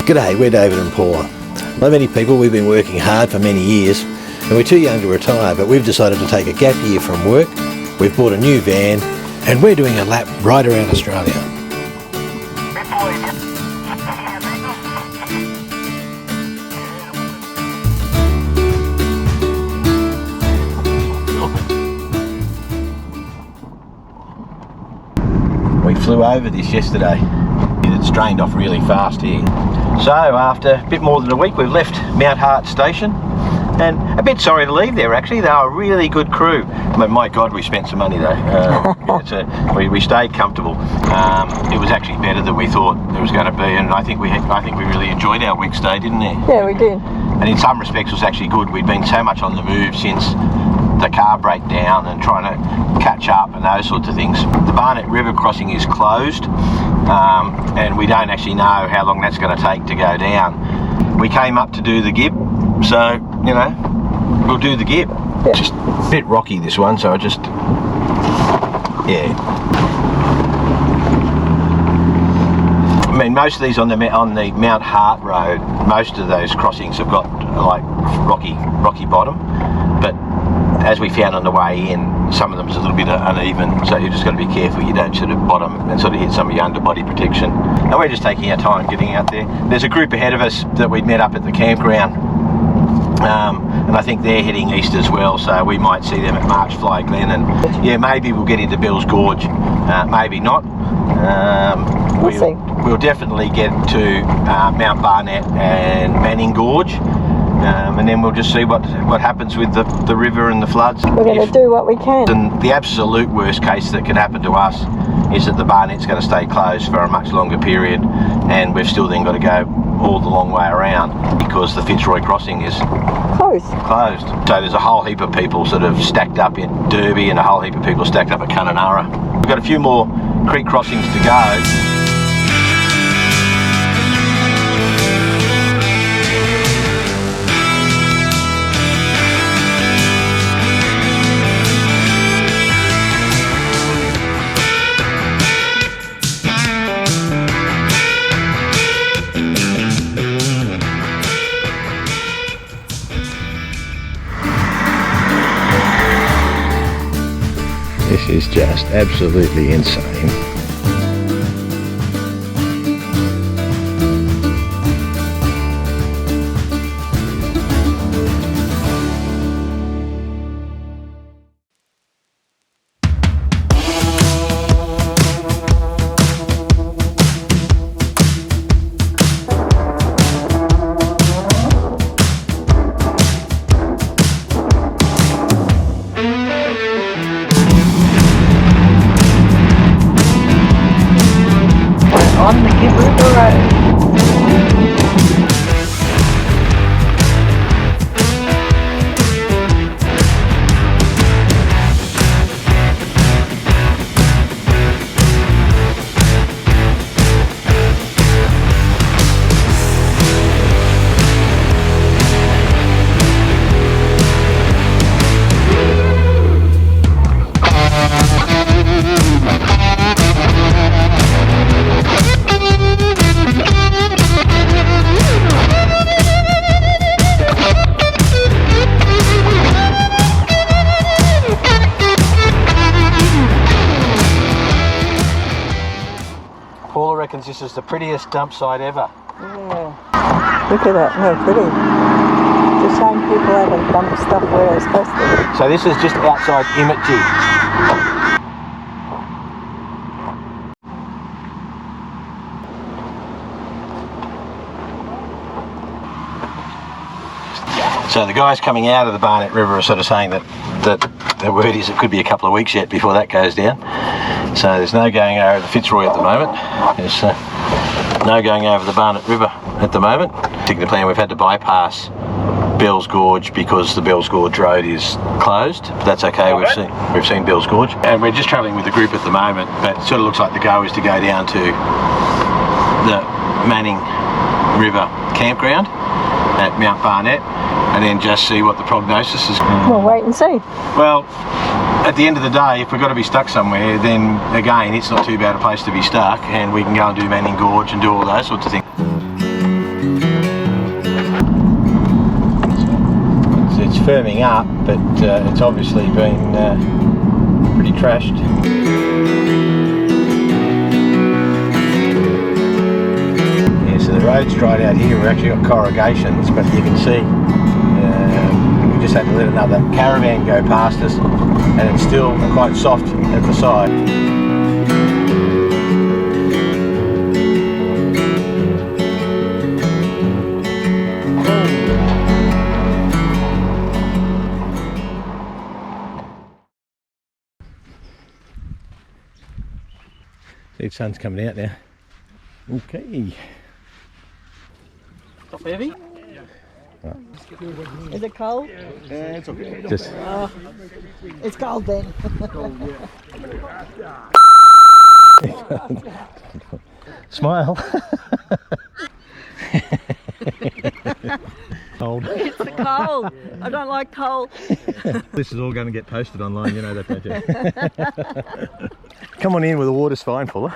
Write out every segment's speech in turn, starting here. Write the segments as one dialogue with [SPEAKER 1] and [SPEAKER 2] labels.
[SPEAKER 1] G'day, we're David and Paula. Like many people, we've been working hard for many years and we're too young to retire, but we've decided to take a gap year from work. We've bought a new van and we're doing a lap right around Australia. We flew over this yesterday. It's drained off really fast here. So after a bit more than a week, we've left Mt Hart station, and a bit sorry to leave there actually. They are a really good crew. I mean, my God, we spent some money though. We stayed comfortable. It was actually better than we thought it was going to be, and I think we really enjoyed our week stay, didn't we?
[SPEAKER 2] Yeah, we did.
[SPEAKER 1] And in some respects, it was actually good. We'd been so much on the move since the car breakdown and trying to catch up and those sorts of things. The Barnett River crossing is closed, and we don't actually know how long that's going to take to go down. We came up to do the Gibb, so you know, we'll do the Gibb.
[SPEAKER 2] Yeah.
[SPEAKER 1] Just a bit rocky this one, so I mean, most of these on the Mt Hart road, most of those crossings have got like rocky bottom, but as we found on the way in, some of them is a little bit uneven, so you just got to be careful you don't sort of bottom and sort of hit some of your underbody protection. And we're just taking our time getting out there. There's a group ahead of us that we'd met up at the campground, and I think they're heading east as well, so we might see them at Marchfly Glen, and yeah, maybe we'll get into Bell's Gorge, maybe not. We'll definitely get to Mt Barnett and Manning Gorge, and then we'll just see what happens with the river and the floods.
[SPEAKER 2] We're going to do what we can.
[SPEAKER 1] And the absolute worst case that can happen to us is that the Barnett's going to stay closed for a much longer period, and we've still then got to go all the long way around because the Fitzroy crossing is closed. So there's a whole heap of people sort of stacked up in Derby and a whole heap of people stacked up at Kununurra. We've got a few more creek crossings to go. This is just absolutely insane.
[SPEAKER 2] On the Gibb River Road.
[SPEAKER 1] Paula reckons this is the prettiest dump site ever.
[SPEAKER 2] Yeah. Look at that, how pretty. Just showing people how to dump stuff where it's supposed to be.
[SPEAKER 1] So this is just outside Imagee. So the guys coming out of the Barnett River are sort of saying that the word is it could be a couple of weeks yet before that goes down. So there's no going over the Fitzroy at the moment. There's no going over the Barnett River at the moment. Taking the plan, we've had to bypass Bell's Gorge because the Bell's Gorge road is closed. But that's okay. We've seen Bell's Gorge, and we're just travelling with the group at the moment. But it sort of looks like the go is to go down to the Manning River Campground at Mt Barnett, and then just see what the prognosis is.
[SPEAKER 2] We'll wait and see.
[SPEAKER 1] Well, at the end of the day, if we've got to be stuck somewhere, then again, it's not too bad a place to be stuck, and we can go and do Manning Gorge and do all those sorts of things. firming up, but it's obviously been pretty trashed. Yeah, so the road's dried out here. We've actually got corrugations, but you can see we just had to let another caravan go past us, and it's still quite soft at the side. The sun's coming out now. Okay.
[SPEAKER 3] Top heavy?
[SPEAKER 2] Is it cold?
[SPEAKER 3] Yeah, it's okay.
[SPEAKER 1] Just
[SPEAKER 2] It's cold then.
[SPEAKER 1] smile. Cold.
[SPEAKER 2] It's the cold. I don't like cold.
[SPEAKER 1] This is all going to get posted online, you know that, don't you? Come on in where the water's fine, Fuller.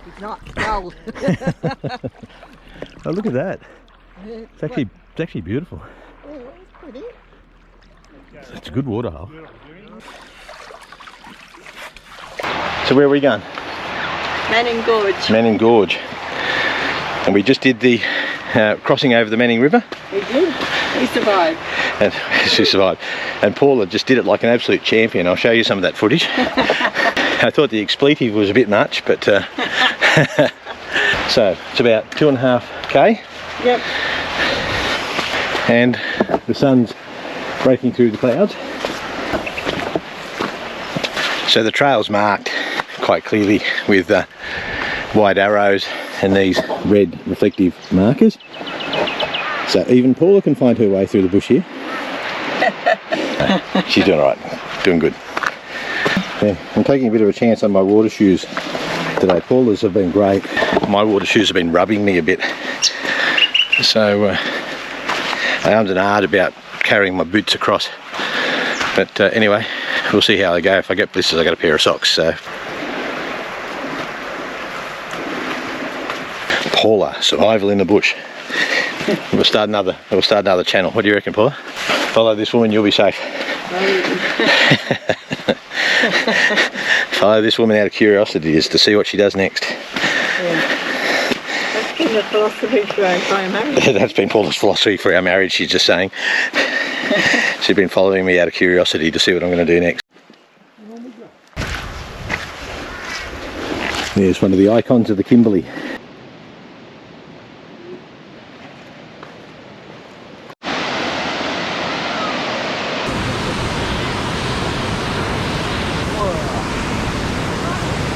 [SPEAKER 2] It's not cold.
[SPEAKER 1] Oh, look at that. It's actually beautiful.
[SPEAKER 2] Yeah, it's pretty.
[SPEAKER 1] It's a good water hole. So where are we going?
[SPEAKER 2] Manning Gorge.
[SPEAKER 1] Manning Gorge. And we just did the crossing over the Manning River.
[SPEAKER 2] We did. We survived.
[SPEAKER 1] And she survived. And Paula just did it like an absolute champion. I'll show you some of that footage. I thought the expletive was a bit much, but so it's about 2.5k.
[SPEAKER 2] Yep.
[SPEAKER 1] And the sun's breaking through the clouds. So the trail's marked quite clearly with white arrows and these red reflective markers. So even Paula can find her way through the bush here. She's doing alright, doing good. Yeah, I'm taking a bit of a chance on my water shoes today. Paula's have been great. My water shoes have been rubbing me a bit. So I ummed and ahed about carrying my boots across. But anyway, we'll see how they go. If I get blisters, I got a pair of socks. So Paula, survival in the bush. We'll start another channel. What do you reckon, Paula? Follow this woman, you'll be safe. Follow this woman out of curiosity, is to see what she does next.
[SPEAKER 2] Yeah. That's been the philosophy for our marriage.
[SPEAKER 1] That's been Paula's philosophy for our marriage, she's just saying. She's been following me out of curiosity to see what I'm going to do next. There's one of the icons of the Kimberley.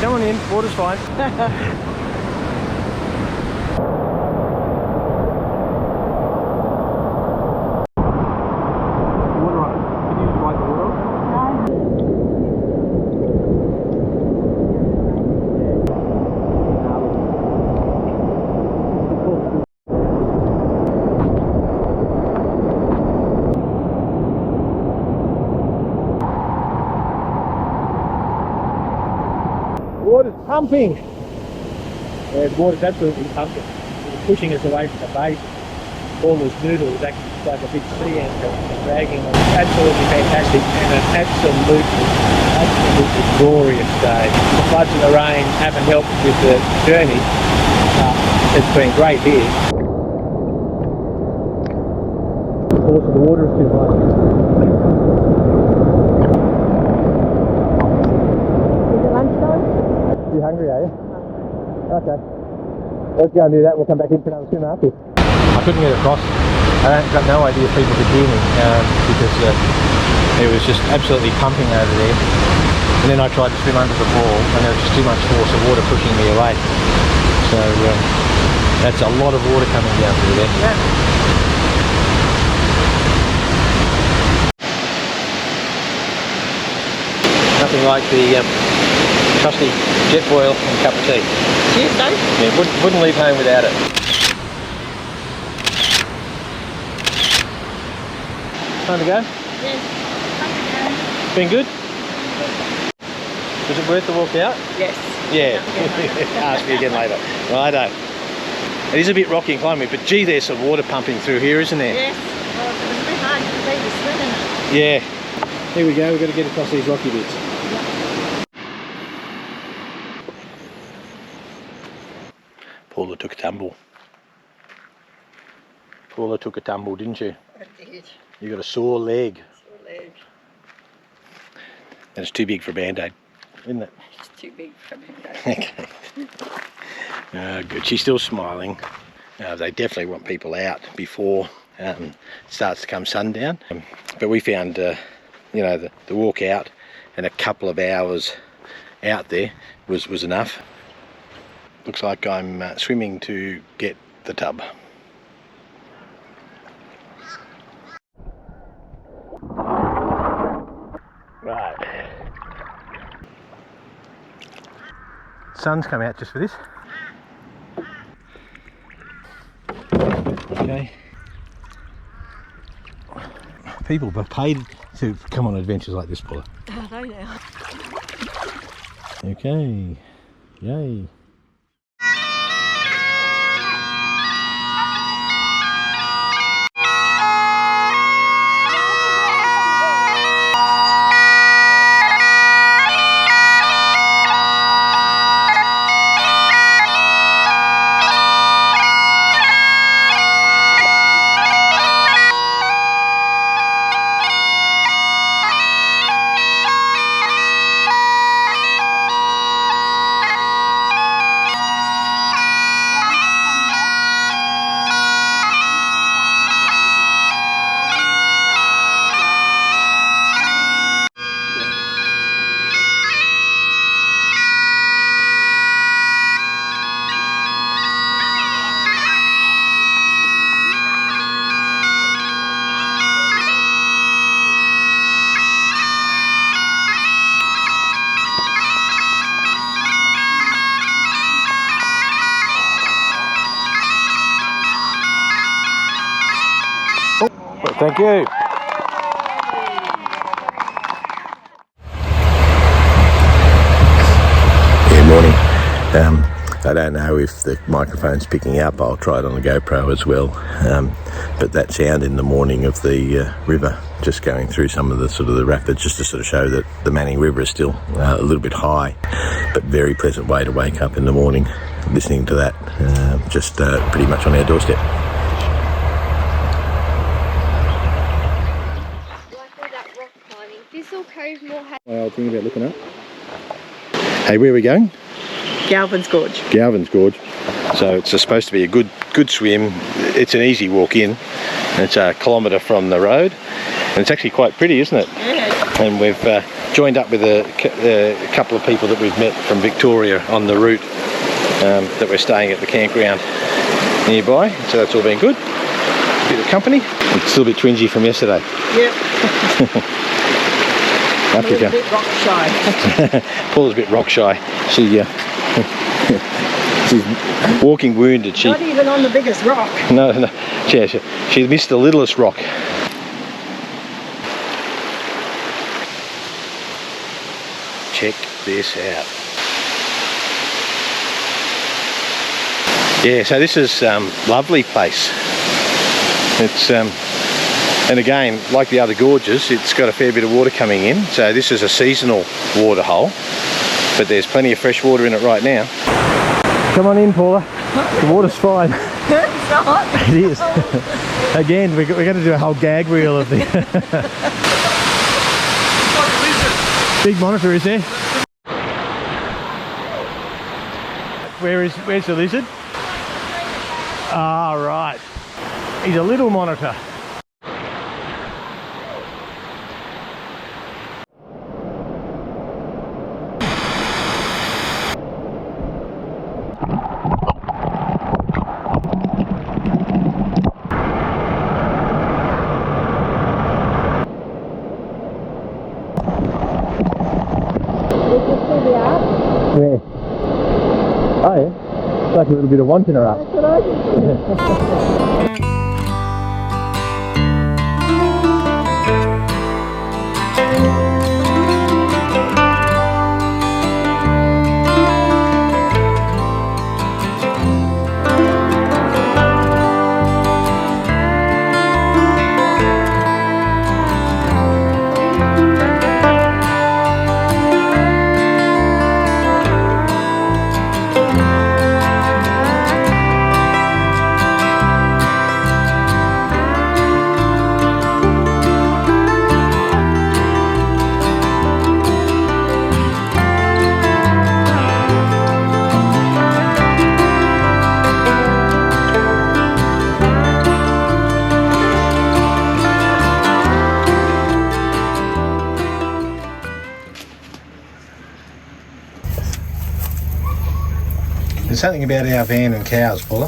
[SPEAKER 1] Come on in, water's fine. Water's pumping.
[SPEAKER 3] Yeah, the water's absolutely pumping. It's pushing us away from the base. All this noodle is actually like a big sea anchor dragging on. Absolutely fantastic and an absolutely glorious day. The floods and the rain haven't helped with the journey. It's been great here. Of course, the water is too high. You hungry, are you? Okay. Let's go and do that. We'll come back in for another swim after.
[SPEAKER 1] I couldn't get across. I got no idea if people could hear me because it was just absolutely pumping over there. And then I tried to swim under the wall and there was just too much force of water pushing me away. So that's a lot of water coming down through there. Yeah. Nothing like the trusty jet boil and cup of tea.
[SPEAKER 2] Cheers, Dave.
[SPEAKER 1] Yeah, wouldn't leave home without it. Time to go?
[SPEAKER 2] Yes.
[SPEAKER 1] Been good? Was it worth the walk out?
[SPEAKER 2] Yes.
[SPEAKER 1] Yeah. Ask me again later. Righto. It is a bit rocky and climbing, but gee, there's some water pumping through here, isn't there?
[SPEAKER 2] Yes. Well, it was a bit hard to see this
[SPEAKER 1] Yeah. Here we go, we've got to get across these rocky bits. Paula took a tumble. Paula took a tumble, didn't you?
[SPEAKER 2] I did.
[SPEAKER 1] You got a sore leg.
[SPEAKER 2] Sore leg.
[SPEAKER 1] And it's too big for a band-aid, isn't it?
[SPEAKER 2] It's too big for me. Okay.
[SPEAKER 1] Good. She's still smiling. They definitely want people out before it starts to come sundown. But we found, you know, the walk out and a couple of hours out there was enough. Looks like I'm swimming to get the tub. Right. Sun's come out just for this. Okay. People are paid to come on adventures like this, Paula.
[SPEAKER 2] Are they now?
[SPEAKER 1] Okay. Yay. Thank you. Good morning. I don't know if the microphone's picking up. I'll try it on the GoPro as well. But that sound in the morning of the river, just going through some of the sort of the rapids, just to sort of show that the Manning River is still a little bit high, but very pleasant way to wake up in the morning, listening to that, just pretty much on our doorstep. I was thinking about looking up. Hey, where are we going?
[SPEAKER 2] Galvan's Gorge.
[SPEAKER 1] Galvan's Gorge. So it's supposed to be a good swim. It's an easy walk in. It's a kilometre from the road, and it's actually quite pretty, isn't it?
[SPEAKER 2] Yeah.
[SPEAKER 1] And we've joined up with a couple of people that we've met from Victoria on the route that we're staying at the campground nearby. So that's all been good. A bit of company. It's still a bit twingy from yesterday.
[SPEAKER 2] Yep.
[SPEAKER 1] A bit
[SPEAKER 2] rock shy.
[SPEAKER 1] Paula's a bit rock shy. She's walking wounded.
[SPEAKER 2] Not even on the biggest rock.
[SPEAKER 1] No. She missed the littlest rock. Check this out. Yeah, so this is lovely place. It's and again, like the other gorges, it's got a fair bit of water coming in. So this is a seasonal water hole, but there's plenty of fresh water in it right now. Come on in, Paula. The water's fine.
[SPEAKER 2] It's not.
[SPEAKER 1] It is. Again, we're going to do a whole gag reel of the big monitor, is there? Where's the lizard? Ah, right. He's a little monitor. Where? Oh yeah, it's like a little bit of wanting her up.
[SPEAKER 2] That's what I think.
[SPEAKER 1] something about our van and cows, Paula.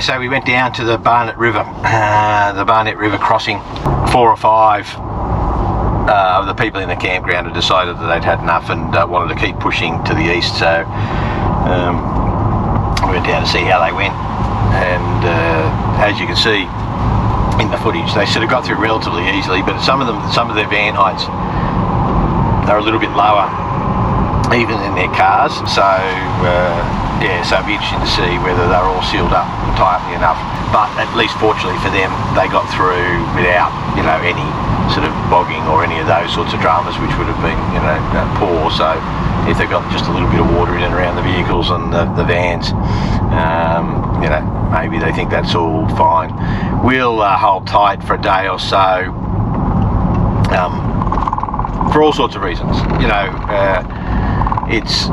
[SPEAKER 1] So we went down to the Barnett River, crossing. 4 or 5 of the people in the campground had decided that they'd had enough and wanted to keep pushing to the east, so we went down to see how they went, and as you can see in the footage, they sort of got through relatively easily, but some of their van heights are a little bit lower even in their cars, so yeah, so it'd be interesting to see whether they're all sealed up tightly enough. But at least fortunately for them, they got through without, you know, any sort of bogging or any of those sorts of dramas, which would have been, you know, poor. So if they got just a little bit of water in and around the vehicles and the vans, you know, maybe they think that's all fine. We'll hold tight for a day or so, for all sorts of reasons. You know, it's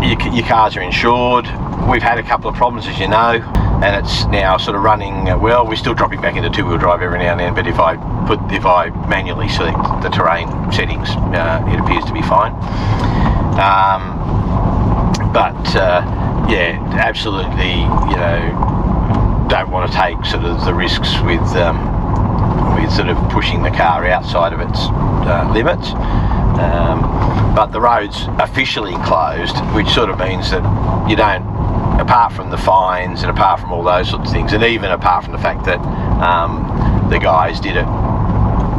[SPEAKER 1] your cars are insured. We've had a couple of problems, as you know, and it's now sort of running well. We're still dropping back into 2-wheel drive every now and then, but if I manually select the terrain settings, it appears to be fine. Yeah, absolutely, you know, don't want to take sort of the risks with sort of pushing the car outside of its limits. But the road's officially closed, which sort of means that you don't, apart from the fines and apart from all those sorts of things, and even apart from the fact that the guys did it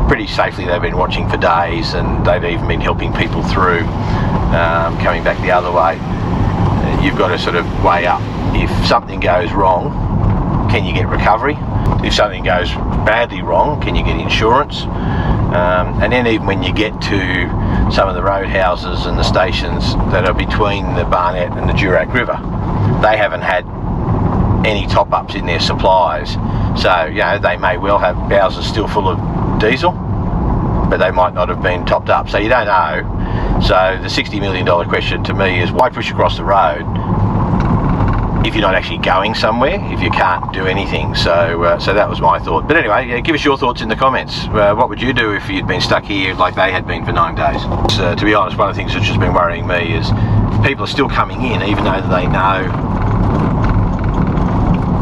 [SPEAKER 1] pretty safely, they've been watching for days and they've even been helping people through coming back the other way. You've got to sort of weigh up, if something goes wrong, can you get recovery? If something goes badly wrong, can you get insurance? And then even when you get to some of the roadhouses and the stations that are between the Barnett and the Durack River, they haven't had any top-ups in their supplies. So, you know, they may well have bowsers still full of diesel, but they might not have been topped up. So you don't know. So the $60 million question to me is, why push across the road if you're not actually going somewhere, if you can't do anything? So so that was my thought. But anyway, yeah, give us your thoughts in the comments. What would you do if you'd been stuck here like they had been for 9 days? So, to be honest, one of the things that's just been worrying me is people are still coming in, even though they know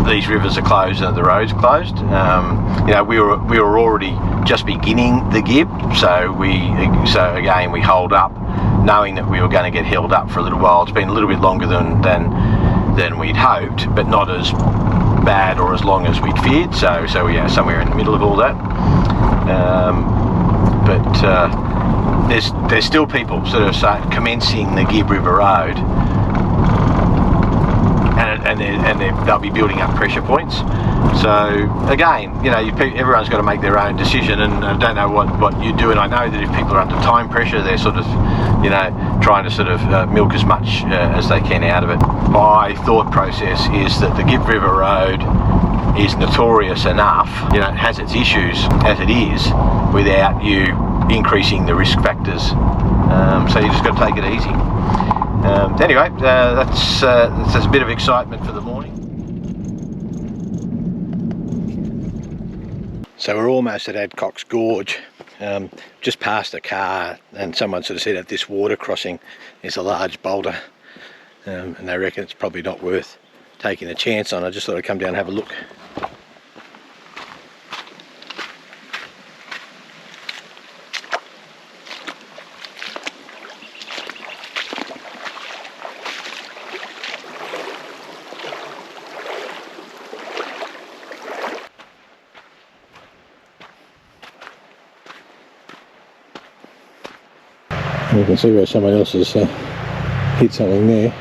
[SPEAKER 1] these rivers are closed and the road's closed. You know, we were already just beginning the Gibb, so again we hold up, knowing that we were going to get held up for a little while. It's been a little bit longer than we'd hoped, but not as bad or as long as we'd feared. So we are somewhere in the middle of all that. There's still people sort of commencing the Gibb River Road, and they'll be building up pressure points. So again, you know, everyone's got to make their own decision, and I don't know what you do. And I know that if people are under time pressure, they're sort of, you know, trying to sort of milk as much as they can out of it. My thought process is that the Gibb River Road is notorious enough, you know, it has its issues as it is, without you increasing the risk factors. So you just got to take it easy. Anyway, that's a bit of excitement for the morning. So we're almost at Adcock Gorge, just past a car, and someone sort of said at this water crossing there's a large boulder, and they reckon it's probably not worth taking a chance on. I just thought I'd come down and have a look. You can see where someone else has hit something there.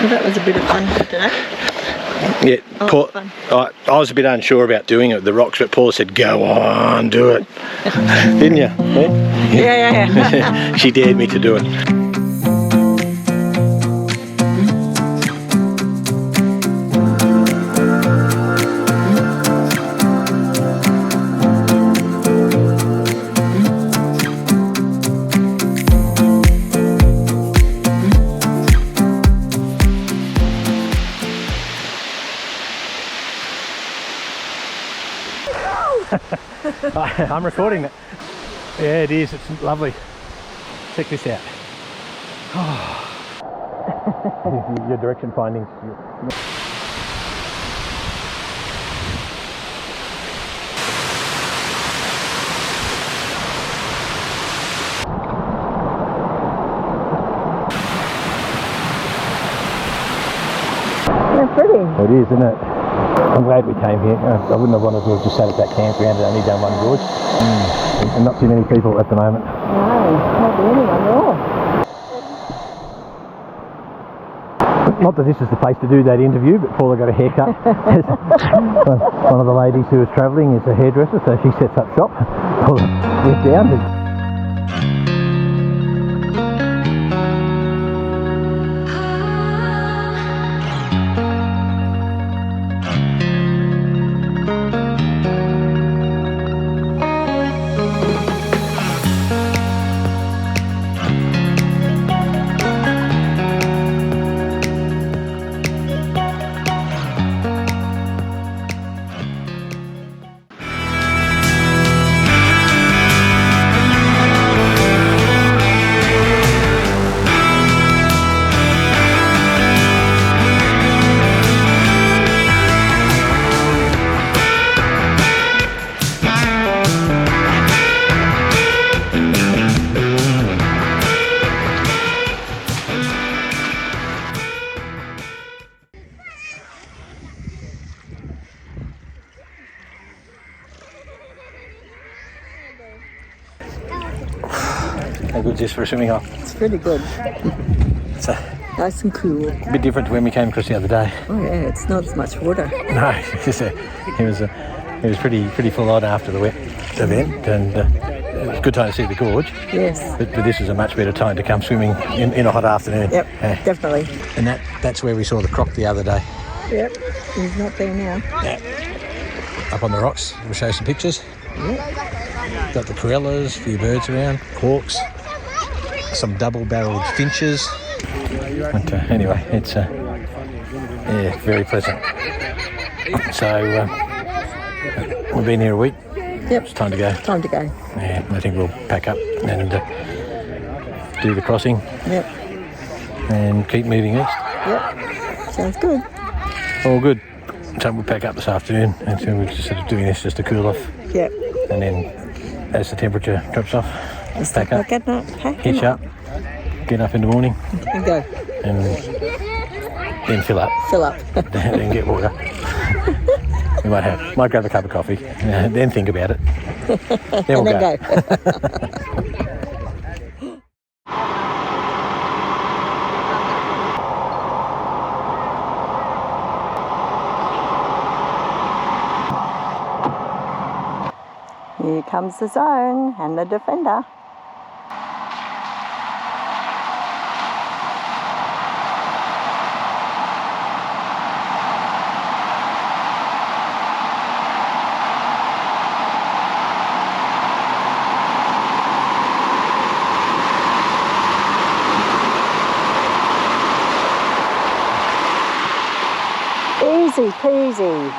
[SPEAKER 2] Well, that was a bit of fun today.
[SPEAKER 1] Yeah,
[SPEAKER 2] Oh, fun.
[SPEAKER 1] I was a bit unsure about doing it with the rocks, but Paula said, go on, do it. Didn't you?
[SPEAKER 2] Yeah.
[SPEAKER 1] She dared me to do it. I'm recording that. Yeah, it is. It's lovely. Check this out. Your direction findings.
[SPEAKER 2] They're pretty.
[SPEAKER 1] It is, isn't it? I'm glad we came here. I wouldn't have wanted to have just sat at that campground and only done one gorge. And not too many people at the moment.
[SPEAKER 2] No, hardly anyone at all.
[SPEAKER 1] Not that this is the place to do that interview, but Paula got a haircut. One of the ladies who was travelling is a hairdresser, so she sets up shop. Paula went down. How good is this for a swimming hole?
[SPEAKER 2] It's pretty good.
[SPEAKER 1] It's a
[SPEAKER 2] Nice and cool.
[SPEAKER 1] bit different to when we came across the other day.
[SPEAKER 2] Oh yeah, it's not as much water.
[SPEAKER 1] No, it was pretty full on after the wet event, and it was a good time to see the gorge.
[SPEAKER 2] Yes.
[SPEAKER 1] But this is a much better time to come swimming in a hot afternoon.
[SPEAKER 2] Yep, definitely.
[SPEAKER 1] And that's where we saw the croc the other day.
[SPEAKER 2] Yep, he's not there now.
[SPEAKER 1] Yeah. Up on the rocks, we'll show some pictures.
[SPEAKER 2] Yep.
[SPEAKER 1] Got the corellas, a few birds around, hawks, some double-barreled finches. But anyway, it's yeah, very pleasant. So we've been here a week.
[SPEAKER 2] Yep.
[SPEAKER 1] It's time to go.
[SPEAKER 2] Time to go.
[SPEAKER 1] Yeah, I think we'll pack up and do the crossing.
[SPEAKER 2] Yep.
[SPEAKER 1] And keep moving east.
[SPEAKER 2] Yep. Sounds good.
[SPEAKER 1] All good. So we'll pack up this afternoon, and so we're just sort of doing this just to cool off.
[SPEAKER 2] Yep.
[SPEAKER 1] And then as the temperature drops off, pack up, hitch up, get up in the morning,
[SPEAKER 2] and go.
[SPEAKER 1] And then fill up.
[SPEAKER 2] Fill up.
[SPEAKER 1] Then get water. We might grab a cup of coffee, then think about it. Then we'll go.
[SPEAKER 2] Here comes the zone and the defender. Easy peasy.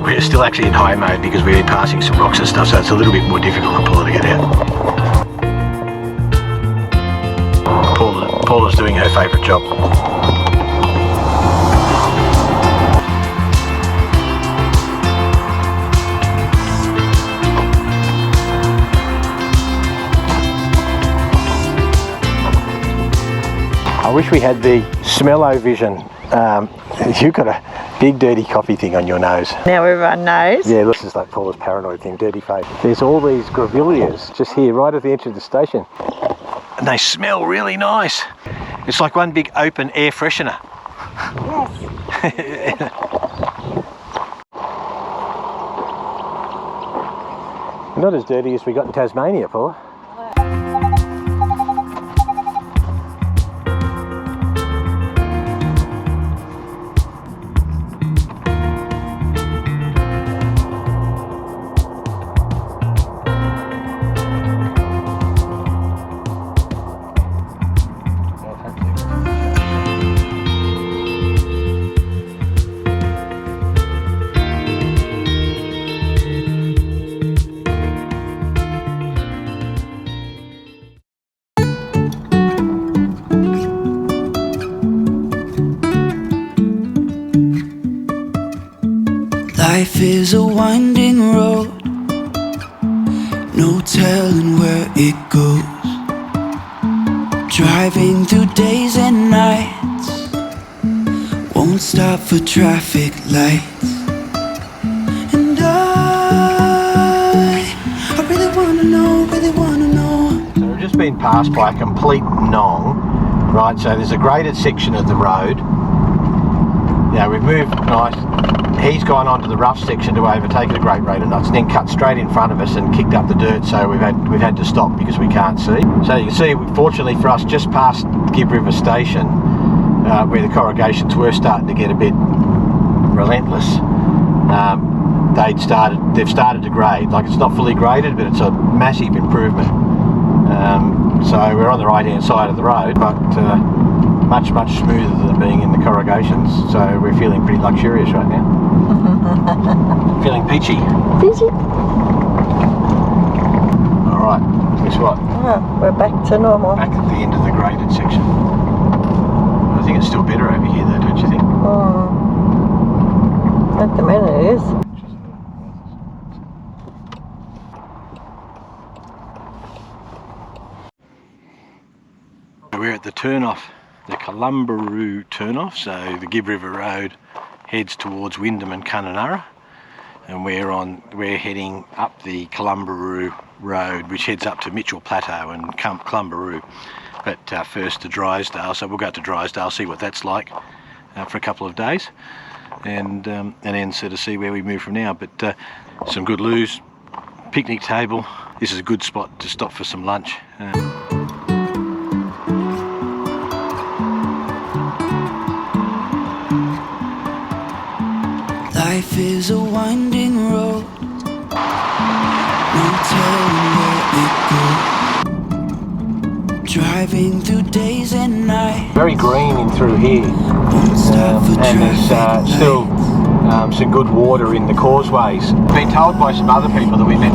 [SPEAKER 1] we're still actually in high mode because we're passing some rocks and stuff, so it's a little bit more difficult for Paula to get out. Paula's doing her favourite job. I wish we had the smell-o-vision. You've got a big dirty coffee thing on your nose.
[SPEAKER 2] Now everyone knows.
[SPEAKER 1] Yeah, this is like Paula's paranoid thing, dirty face. There's all these grevilleas just here, right at the edge of the station. And they smell really nice. It's like one big open air freshener.
[SPEAKER 2] Yes.
[SPEAKER 1] Not as dirty as we got in Tasmania, Paula.
[SPEAKER 4] Life is a winding road, no telling where it goes. Driving through days and nights, won't stop for traffic lights. And I really wanna know.
[SPEAKER 1] So we've just been passed by a complete nong, right? So there's a graded section of the road. Yeah, we've moved nice. He's gone onto the rough section to overtake the Great Raider Knots, and then cut straight in front of us and kicked up the dirt. So we've had to stop because we can't see. So you can see, fortunately for us, just past Gibb River Station, where the corrugations were starting to get a bit relentless. They've started to grade. Like, it's not fully graded, but it's a massive improvement. So we're on the right hand side of the road, but much smoother than being in the corrugations. So we're feeling pretty luxurious right now. Feeling peachy.
[SPEAKER 2] Peachy.
[SPEAKER 1] All right, guess what?
[SPEAKER 2] Oh, we're back to normal.
[SPEAKER 1] Back at the end of the graded section. I think it's still better over here though, don't you think?
[SPEAKER 2] At the minute it is.
[SPEAKER 1] We're at the turn-off, the Columbaroo turn-off, so the Gibb River Road heads towards Wyndham and Kununurra, and we're heading up the Columbaroo Road, which heads up to Mitchell Plateau and Columbaroo, but first to Drysdale. So we'll go to Drysdale, see what that's like for a couple of days, and then sort of see where we move from now. But some good loos, picnic table. This is a good spot to stop for some lunch.
[SPEAKER 4] Life is a winding road, no telling where it goes. Driving through days and nights,
[SPEAKER 1] Very green in through here,
[SPEAKER 4] won't stop for
[SPEAKER 1] and there's
[SPEAKER 4] traffic
[SPEAKER 1] still
[SPEAKER 4] lights.
[SPEAKER 1] some good water in the causeways. Been told by some other people that we met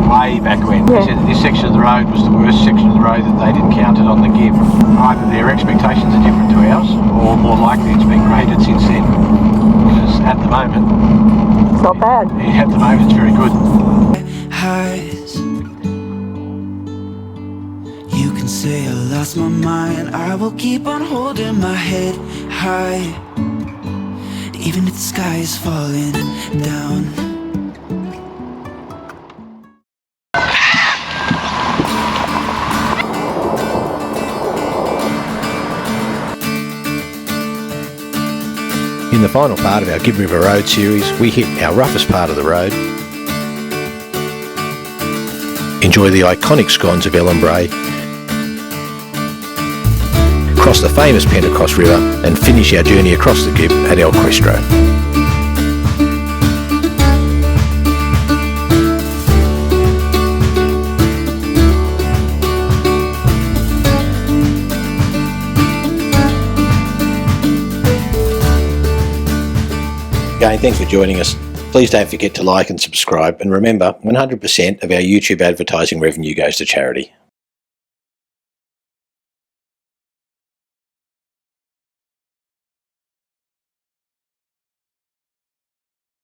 [SPEAKER 1] way back when. They said that this section of the road was the worst section of the road that they'd encountered on the Gibb. Either their expectations are different to ours, or more likely it's been graded since then. Because at the moment,
[SPEAKER 2] It's not bad.
[SPEAKER 1] at the moment it's very good.
[SPEAKER 4] Highs. You can say I lost my mind, I will keep on holding my head high, even if the sky is falling down.
[SPEAKER 1] In the final part of our Gibb River Road series, we hit our roughest part of the road. Enjoy the iconic scones of Ellen Bray, cross the famous Pentecost River, and finish our journey across the Gibb at El Cristro. Again, thanks for joining us. Please don't forget to like and subscribe, and remember, 100% of our YouTube advertising revenue goes to charity.